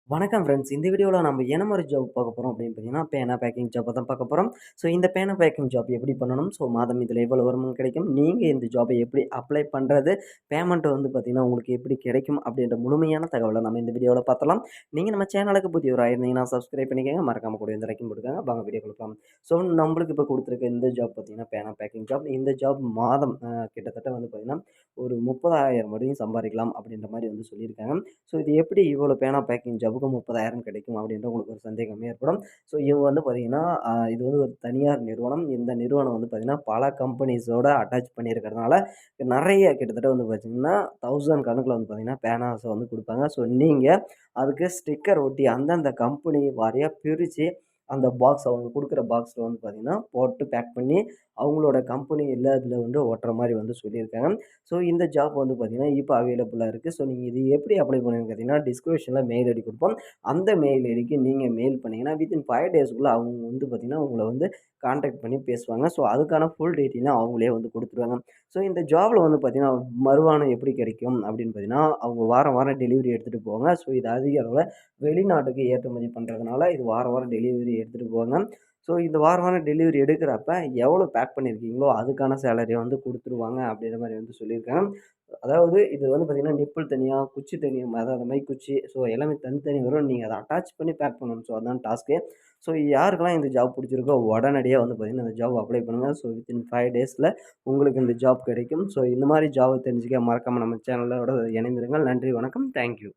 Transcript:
வணக்கம் ஃப்ரெண்ட்ஸ். இந்த வீடியோவில் நம்ம என்ன மாதிரி ஜாப் பார்க்க போகிறோம் அப்படின்னு பார்த்தீங்கன்னா, பேனா பேக்கிங் ஜாப்பை தான் பார்க்க போகிறோம். ஸோ இந்த பேனா பேக்கிங் ஜாப் எப்படி பண்ணணும்? ஸோ மாதம் இதில் எவ்வளோ வருமானம் கிடைக்கும்? நீங்கள் இந்த ஜாப்பை எப்படி அப்ளை பண்ணுறது? பேமெண்ட் வந்து பார்த்தீங்கன்னா, உங்களுக்கு எப்படி கிடைக்கும்? அப்படின்ற முழுமையான தகவலை நம்ம இந்த வீடியோவில் பார்த்தலாம். நீங்கள் நம்ம சேனலுக்கு புதியவராக இருந்தீங்கன்னா சப்ஸ்கிரைப் பண்ணிக்கோங்க. மறக்காம கூட இந்த லைக்கும் போட்டுக்கோங்க. வாங்க வீடியோ கொடுக்கலாம். ஸோ நம்மளுக்கு இப்போ கொடுத்துருக்க இந்த ஜாப் பார்த்தீங்கன்னா, பேனா பேக்கிங் ஜாப். இந்த ஜாப் மாதம் கிட்டத்தட்ட வந்து பார்த்தீங்கன்னா, ஒரு 30,000 வரையும் சம்பாதிக்கலாம் அப்படின்ற மாதிரி வந்து சொல்லியிருக்காங்க. ஸோ இது எப்படி இவ்வளோ பேனா பேக்கிங் ஜாபுக்கு 30,000 கிடைக்கும் அப்படின்ற உங்களுக்கு ஒரு சந்தேகம் ஏற்படும். ஸோ இவங்க வந்து பார்த்தீங்கன்னா, இது வந்து ஒரு தனியார் நிறுவனம். இந்த நிறுவனம் வந்து பார்த்தீங்கன்னா, பல கம்பெனிஸோட அட்டாச் பண்ணியிருக்கிறதுனால, நெறைய கிட்டத்தட்ட வந்து பார்த்தீங்கன்னா, 1000 கணக்குல வந்து பார்த்தீங்கன்னா, பேனாஸ வந்து குடுப்பாங்க. ஸோ நீங்க அதுக்கு ஸ்டிக்கர் ஒட்டி அந்தந்த கம்பெனி வாரியா பிரிச்சு, அந்த பாக்ஸ் அவங்க குடுக்குற பாக்ஸ்ல வந்து பார்த்தீங்கன்னா, போட்டு பேக் பண்ணி அவங்களோட கம்பெனி இதில வந்து ஒட்டுற மாரி வந்து சொல்லியிருக்காங்க. ஸோ இந்த ஜாப் வந்து பார்த்தீங்கன்னா, இப்ப அவைலபிளா இருக்கு. ஸோ நீங்க இது எப்படி அப்ளை பண்ணுவீங்கன்னு பார்த்தீங்கன்னா, டிஸ்கிரிப்ஷன்ல மெயில் ஐடி குடுப்போம். அந்த மெயில் ஐடிக்கு நீங்க மெயில் பண்ணீங்கன்னா, வித்தின் 5 டேஸ்க்குள்ள அவங்க வந்து பார்த்தீங்கன்னா, உங்கள வந்து கான்டாக்ட் பண்ணி பேசுவாங்க. ஸோ அதுக்கான ஃபுல் டீட்டெயிலும் அவங்களே வந்து குடுத்துருவாங்க. ஸோ இந்த ஜாப்ல வந்து பார்த்தீங்கன்னா, வருமானம் எப்படி கிடைக்கும் அப்படின்னு பார்த்தீங்கன்னா, அவங்க வாரம் வாரம் டெலிவரி எடுத்துட்டு போவாங்க. ஸோ இது அதிக அளவுல வெளிநாட்டுக்கு ஏற்றுமதி பண்றதுனால, இது வாரம் வாரம் டெலிவரி எடுத்துட்டு போவாங்க. ஸோ இந்த வாரம் வாரம் டெலிவரி எடுக்கிறப்ப எவ்வளோ பேக் பண்ணியிருக்கீங்களோ, அதுக்கான சேலரிய வந்து குடுத்துருவாங்க அப்படின்ற மாரி வந்து சொல்லியிருக்காங்க. அதாவது இது வந்து பார்த்தீங்கன்னா, நிப்பிள் தனியா, குச்சி தனியா அதாவது அந்த மாரி குச்சி ஸோ எல்லாமே தனித்தனி வரும். நீங்க அத அட்டாச் பண்ணி பேக் பண்ணணும். ஸோ அதான் டாஸ்க்கு. ஸோ யாருக்கெல்லாம் இந்த ஜாப் புடிச்சிருக்கோ, உடனடியா வந்து பார்த்தீங்கன்னா, இந்த ஜாப் அப்ளை பண்ணுங்க. ஸோ வித்தின் 5 டேஸ்ல உங்களுக்கு இந்த ஜாப் கிடைக்கும். ஸோ இந்த மாரி ஜாப் தெரிஞ்சுக்க மறக்காம நம்ம சேனலோட இணைந்திருங்கள். நன்றி, வணக்கம். Thank you.